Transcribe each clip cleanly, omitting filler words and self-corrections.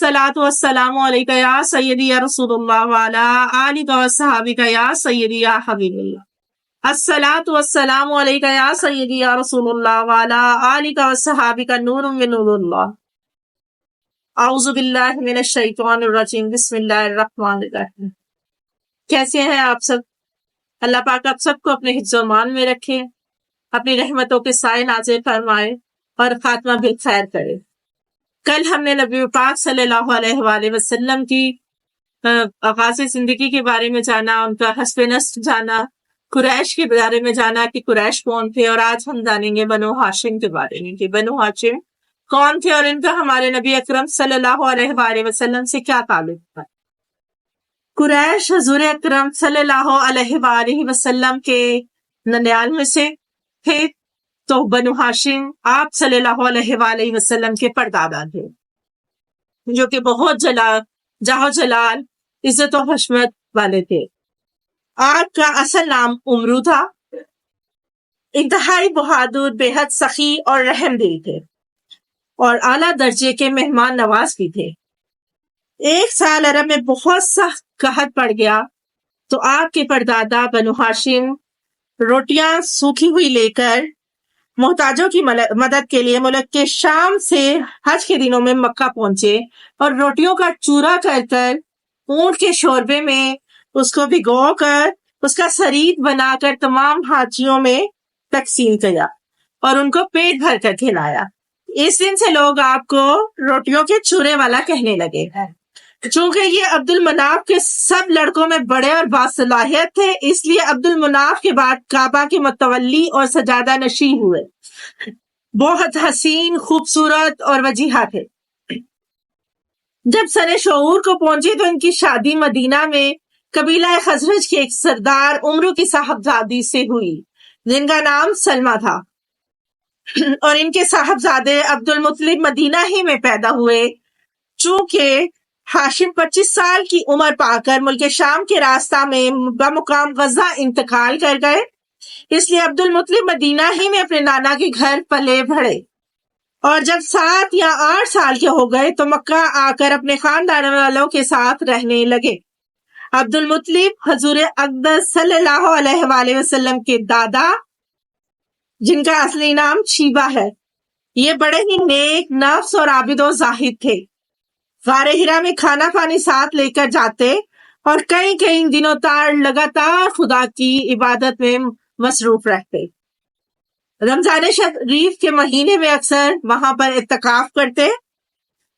الصلاۃ والسلام علیکہ یا سیدی یا رسول اللہ وعلی آلک و صحابک یا سیدی یا حبیب اللہ۔ الصلاۃ والسلام علیکہ یا سیدی یا رسول اللہ وعلی آلک و صحابک نور من نور اللہ۔ اعوذ باللہ من الشیطان الرجیم، بسم اللہ الرحمن الرحیم۔ کیسے ہیں آپ سب؟ اللہ پاک آپ سب کو اپنے حفظ و امان میں رکھے، اپنی رحمتوں کے سائے نازل فرمائے اور خاتمہ بالخیر کرے۔ کل ہم نے نبی پاک صلی اللہ علیہ وآلہ وسلم کی آغاز زندگی کے بارے میں جانا، ان کا حسب نسب جانا، قریش کے بارے میں جانا کہ قریش کون تھے، اور آج ہم جانیں گے بنو ہاشم کے بارے میں کہ بنو ہاشم کون تھے اور ان کا ہمارے نبی اکرم صلی اللہ علیہ وآلہ وسلم سے کیا تعلق تھا۔ قریش حضور اکرم صلی اللہ علیہ وآلہ وسلم کے ننیال میں سے تھے، تو بنو ہاشم آپ صلی اللہ علیہ وآلہ وسلم کے پردادا تھے، جو کہ بہت جاہ و جلال، عزت و حشمت والے تھے۔ آپ کا اصل نام عمرو تھا، انتہائی بہادر، بے حد سخی اور رحم دل تھے، اور اعلیٰ درجے کے مہمان نواز بھی تھے۔ ایک سال عرب میں بہت سخت قحط پڑ گیا تو آپ کے پردادا بنو ہاشم روٹیاں سوکھی ہوئی لے کر محتاجوں کی مدد کے لیے ملک کے شام سے حج کے دنوں میں مکہ پہنچے، اور روٹیوں کا چورا کر کر اونٹ کے شوربے میں اس کو بھگو کر اس کا سرید بنا کر تمام حاجیوں میں تقسیم کیا اور ان کو پیٹ بھر کر کھلایا۔ اس دن سے لوگ آپ کو روٹیوں کے چورے والا کہنے لگے ہیں۔ چونکہ یہ عبد المناف کے سب لڑکوں میں بڑے اور باصلاحیت تھے، اس لیے عبد المناف کے بعد کعبہ کے متولی اور سجادہ نشین ہوئے۔ بہت حسین، خوبصورت اور وجیحہ تھے۔ جب سن شعور کو پہنچی تو ان کی شادی مدینہ میں قبیلہ خزرج کے ایک سردار عمرو کی صاحبزادی سے ہوئی، جن کا نام سلمہ تھا، اور ان کے صاحبزادے عبد المطلب مدینہ ہی میں پیدا ہوئے۔ چونکہ ہاشم 25 سال کی عمر پا کر ملک شام کے راستہ میں بمقام غزہ انتقال کر گئے، اس لیے عبد المطلب مدینہ ہی میں اپنے نانا کے گھر پلے بڑھے، اور جب 7 یا 8 سال کے ہو گئے تو مکہ آ کر اپنے خاندان والوں کے ساتھ رہنے لگے۔ عبد المطلب حضور اقدس صلی اللہ علیہ وآلہ وسلم کے دادا، جن کا اصلی نام شیبہ ہے، یہ بڑے ہی نیک نفس اور عابد و زاہد تھے۔ غار ہرا میں کھانا پانی ساتھ لے کر جاتے اور کئی دنوں تک لگاتار خدا کی عبادت میں مصروف رہتے۔ رمضان شریف کے مہینے میں اکثر وہاں پر اعتکاف کرتے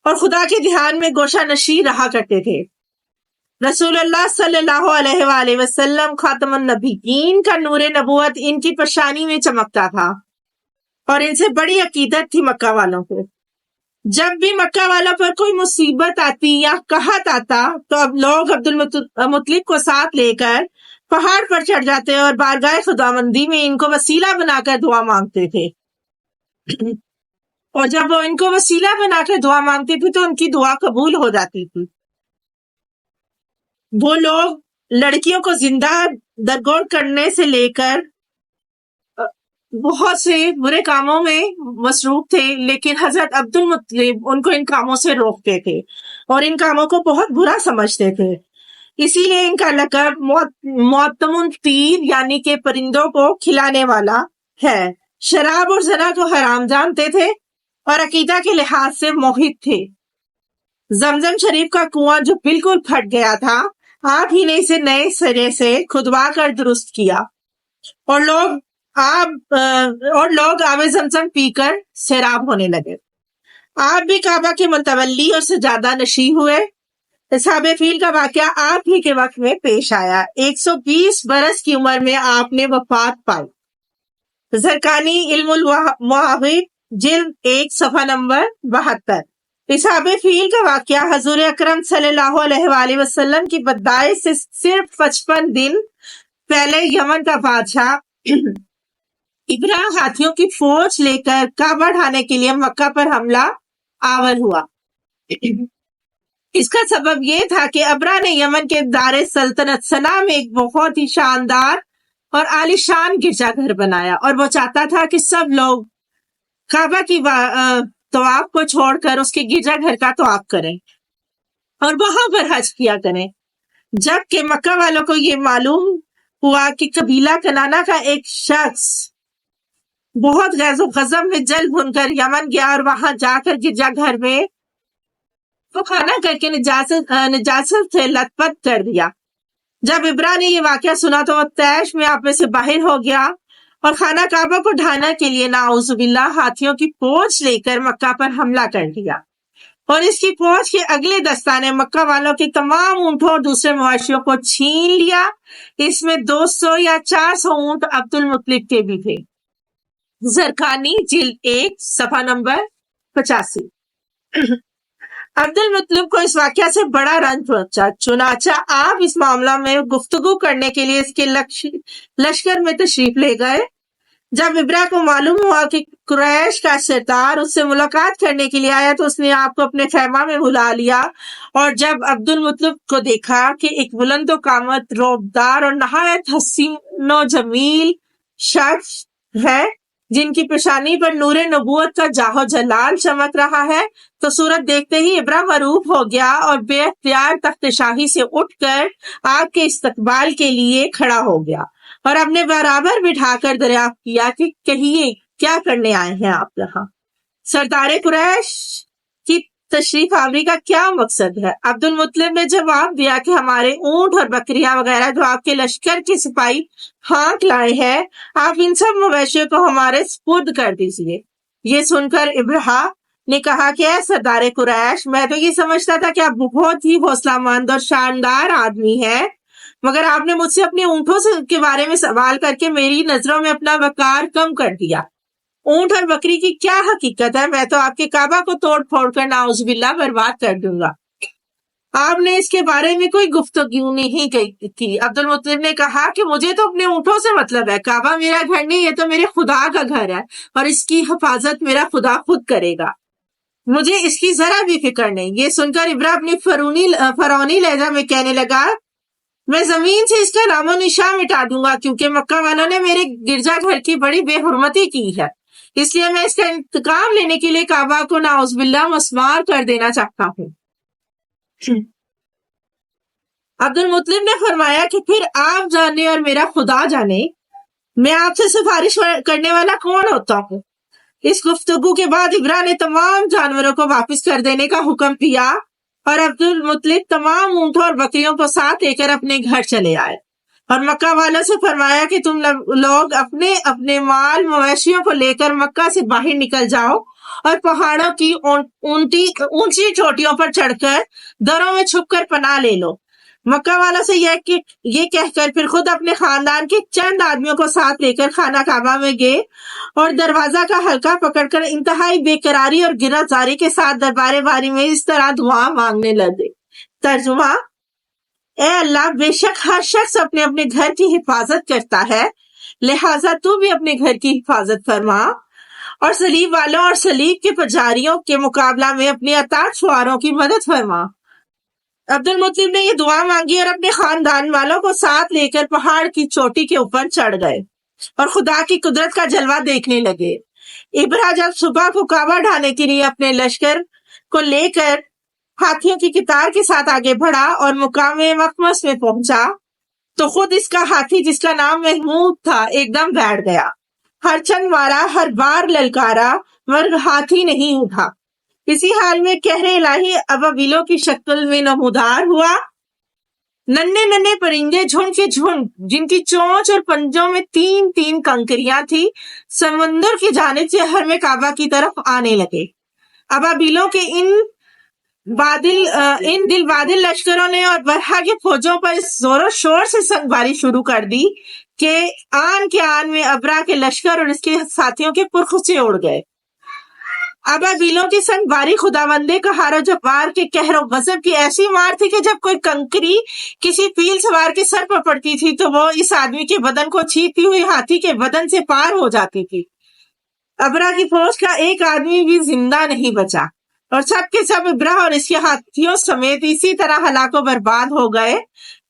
اور خدا کے دھیان میں گوشہ نشیں رہا کرتے تھے۔ رسول اللہ صلی اللہ علیہ وآلہ وسلم خاتم النبیین کا نور نبوت ان کی پیشانی میں چمکتا تھا، اور ان سے بڑی عقیدت تھی مکہ والوں کو۔ جب بھی مکہ والوں پر کوئی مصیبت آتی یا قحط آتا تو اب لوگ عبد المطلب کو ساتھ لے کر پہاڑ پر چڑھ جاتے اور بارگاہ خداوندی میں ان کو وسیلہ بنا کر دعا مانگتے تھے، اور جب وہ ان کو وسیلہ بنا کر دعا مانگتے تھے تو ان کی دعا قبول ہو جاتی تھی۔ وہ لوگ لڑکیوں کو زندہ درگور کرنے سے لے کر بہت سے برے کاموں میں مصروف تھے، لیکن حضرت عبد المطلب ان کو ان کاموں سے روکتے تھے اور ان کاموں کو بہت برا سمجھتے تھے۔ اسی لیے ان کا لقب معتم الطیر یعنی کہ پرندوں کو کھلانے والا ہے۔ شراب اور زنا کو حرام جانتے تھے اور عقیدہ کے لحاظ سے موحد تھے۔ زمزم شریف کا کنواں جو بالکل پھٹ گیا تھا، آپ ہی نے اسے نئے سرے سے کھدوا کر درست کیا، اور لوگ آب زمزم پی کر سیراب ہونے لگے۔ آپ بھی کعبہ کے متولی اور سجادہ نشین ہوئے۔ اصحاب فیل کا واقعہ آپ ہی کے وقت میں پیش آیا۔ 120 برس کی عمر میں آپ نے وفات پائی۔ زرقانی علم المواہب جلد 1 صفحہ نمبر 72۔ اصحاب فیل کا واقعہ حضور اکرم صلی اللہ علیہ وآلہ وسلم کی بداعث سے صرف 55 دن پہلے یمن کا بادشاہ ابرہ ہاتھیوں کی فوج لے کر کعبہ ڈھانے کے لیے مکہ پر حملہ آور ہوا۔ اس کا سبب یہ تھا کہ ابرہ نے یمن کے دار سلطنت صنعا میں ایک بہت ہی شاندار اور عالیشان گرجا گھر بنایا، اور وہ چاہتا تھا کہ سب لوگ کعبہ کی طواف کو چھوڑ کر اس کے گرجا گھر کا طواف کریں۔ اور وہاں پر حج کیا کریں۔ جبکہ مکہ والوں کو یہ معلوم ہوا کہ قبیلہ کنانہ کا ایک شخص بہت غیظ و غضب میں جل بھن کر یمن گیا اور وہاں جا کر گرجا گھر میں وہ کھانا کر کے نجاست سے لت پت کر دیا۔ جب ابرا نے یہ واقعہ سنا تو وہ تیش میں آپ میں سے باہر ہو گیا اور خانہ کعبہ کو ڈھانا کے لیے نعوذ باللہ ہاتھیوں کی پونچھ لے کر مکہ پر حملہ کر دیا، اور اس کی پونچھ کے اگلے دستہ نے مکہ والوں کے تمام اونٹوں اور دوسرے مواشیوں کو چھین لیا۔ اس میں 200 یا 400 اونٹ عبد المطلب کے بھی تھے۔ زرقانی جلد 1 صفحہ نمبر 85۔ عبد المطلب کو اس واقعہ سے بڑا رنج پہنچا، چنانچہ آپ اس معاملہ میں گفتگو کرنے کے لیے اس کے لشکر میں تشریف لے گئے۔ جب ابرا کو معلوم ہوا کہ قریش کا سردار اس سے ملاقات کرنے کے لیے آیا تو اس نے آپ کو اپنے خیمہ میں بلا لیا، اور جب عبد المطلب کو دیکھا کہ ایک بلند و قامت، روبدار اور نہایت حسین و جمیل شخص ہے جن کی پیشانی پر نور نبوت کا جاہ و جلال چمک رہا ہے، تو صورت دیکھتے ہی ابرا معروف ہو گیا اور بے اختیار تخت شاہی سے اٹھ کر آپ کے استقبال کے لیے کھڑا ہو گیا اور اپنے برابر بٹھا کر دریافت کیا کہ کہیے کیا کرنے آئے ہیں آپ یہاں؟ سردار قریش کی تشریف آوری کا کیا مقصد ہے؟ عبد المطلب نے جواب دیا کہ ہمارے اونٹ اور بکریاں وغیرہ جو آپ کے لشکر کے سپاہی ہانک لائے ہیں، آپ ان سب مویشیوں کو ہمارے سپرد کر دیجیے۔ یہ سن کر ابرہا نے کہا کہ اے سردار قریش، میں تو یہ سمجھتا تھا کہ آپ بہت ہی حوصلہ مند اور شاندار آدمی ہیں، مگر آپ نے مجھ سے اپنے اونٹوں کے بارے میں سوال کر کے میری نظروں میں اپنا وقار کم کر دیا۔ اونٹ اور بکری کی کیا حقیقت ہے؟ میں تو آپ کے کعبہ کو توڑ پھوڑ کر نعوذ باللہ برباد کر دوں گا۔ آپ نے اس کے بارے میں کوئی گفتگو نہیں کی۔ عبد المطلب نے کہا کہ مجھے تو اپنے اونٹوں سے مطلب ہے، کعبہ میرا گھر نہیں، یہ تو میرے خدا کا گھر ہے اور اس کی حفاظت میرا خدا خود کرے گا، مجھے اس کی ذرا بھی فکر نہیں۔ یہ سن کر ابرا اپنی فرعونی لہجہ میں کہنے لگا، میں زمین سے اس کا نام و نشان مٹا دوں گا، کیونکہ مکہ والوں نے میرے گرجا گھر کی بڑی بے حرمتی کی ہے، اس لیے میں اس کا انتقام لینے کے لیے کعبہ کو نعوذ باللہ مسمار کر دینا چاہتا ہوں۔ عبد المطلب نے فرمایا کہ پھر آپ جانے اور میرا خدا جانے، میں آپ سے سفارش کرنے والا کون ہوتا ہوں؟ اس گفتگو کے بعد ابرا نے تمام جانوروں کو واپس کر دینے کا حکم دیا اور عبد المطلب تمام اونٹوں اور بکریوں کو ساتھ لے کر اپنے گھر چلے آئے اور مکہ والوں سے فرمایا کہ تم لوگ اپنے اپنے مال مویشیوں کو لے کر مکہ سے باہر نکل جاؤ اور پہاڑوں کی اونچی چوٹیوں پر چڑھ کر دروں میں چھپ کر پناہ لے لو۔ مکہ والوں سے یہ کہہ کر پھر خود اپنے خاندان کے چند آدمیوں کو ساتھ لے کر خانہ کعبہ میں گئے اور دروازہ کا حلقہ پکڑ کر انتہائی بے قراری اور گرہ زاری کے ساتھ دربار باری میں اس طرح دعا مانگنے لگے۔ ترجمہ: اے اللہ، بے شک ہر شخص اپنے اپنے گھر کی حفاظت کرتا ہے، لہٰذا تو بھی اپنے گھر کی حفاظت فرما اور صلیب والوں اور صلیب کے پجاریوں کے مقابلہ میں اپنی اطاعت شعاروں کی مدد فرما۔ عبد المطلب نے یہ دعا مانگی اور اپنے خاندان والوں کو ساتھ لے کر پہاڑ کی چوٹی کے اوپر چڑھ گئے اور خدا کی قدرت کا جلوہ دیکھنے لگے۔ ابرا جب صبح کو کعبہ ڈھانے کے لیے اپنے لشکر کو لے کر ہاتھیوں کی قطار کے ساتھ آگے بڑھا اور مقام مخمس میں پہنچا تو خود اس کا ہاتھی، جس کا نام محمود تھا، ایک دم بیٹھ گیا۔ ہر چند مارا، ہر بار للکارا، مگر ہاتھی نہیں اٹھا۔ اسی حال میں قہر الہی ابابیلوں کی شکل میں نمودار ہوا۔ ننھے ننھے پرندے جھنڈ کے جھنڈ، جن کی چونچ اور پنجوں میں 3 کنکریاں تھی، سمندر کی جانب سے حرم کعبہ کی طرف آنے لگے۔ ابابیلوں کے ان دل بادل لشکروں نے اور برہا کی فوجوں پر زور و شور سے سنگ باری شروع کر دی کہ آن کے آن میں ابرا کے لشکر اور اس کے ساتھیوں کے پرخچے اڑ گئے۔ ابابیلوں کی سنگ باری خداوند قہار و جبار کے قہر و غضب کی ایسی مار تھی کہ جب کوئی کنکری کسی فیل سوار کے سر پر پڑتی تھی تو وہ اس آدمی کے بدن کو چھینتی ہوئی ہاتھی کے بدن سے پار ہو جاتی تھی۔ ابرا کی فوج کا ایک آدمی بھی زندہ نہیں بچا اور سب کے سب ابرا اور اس کے ہاتھیوں سمیت اسی طرح ہلاک و برباد ہو گئے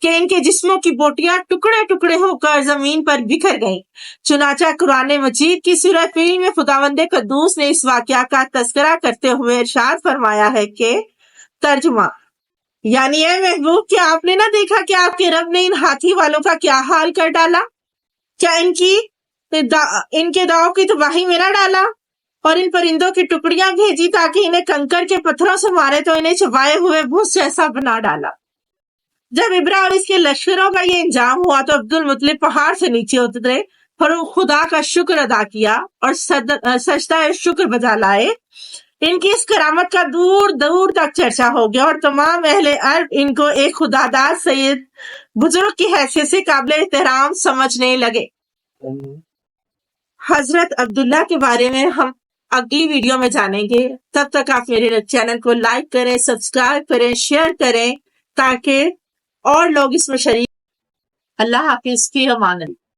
کہ ان کے جسموں کی بوٹیاں ٹکڑے ٹکڑے ہو کر زمین پر بکھر گئیں۔ چنانچہ قرآن مجید کی سورہ فیل میں خداوند قدوس نے اس واقعہ کا تذکرہ کرتے ہوئے ارشاد فرمایا ہے کہ ترجمہ: یعنی اے محبوب کیا آپ نے نہ دیکھا کہ آپ کے رب نے ان ہاتھی والوں کا کیا حال کر ڈالا؟ کیا ان کے داؤں کی تباہی میں نہ ڈالا اور ان پرندوں کی ٹکڑیاں بھیجی تاکہ انہیں کنکر کے پتھروں سے مارے تو انہیں چبائے ہوئے بھوس جیسا بنا ڈالا۔ جب ابرا اور اس کے لشکروں کا یہ انجام ہوا تو عبد المطلب پہاڑ سے نیچے اترے اور خدا کا شکر ادا کیا اور سجدہ شکر بجا لائے۔ ان کی اس کرامت کا دور دور تک چرچا ہو گیا اور تمام اہل عرب ان کو ایک خداداد سید بزرگ کی حیثیت سے قابل احترام سمجھنے لگے۔ حضرت عبداللہ کے بارے میں ہم اگلی ویڈیو میں جانیں گے۔ تب تک آپ میرے چینل کو لائک کریں، سبسکرائب کریں، شیئر کریں تاکہ اور لوگ اس میں شریک۔ اللہ حافظ، فی امان اللہ۔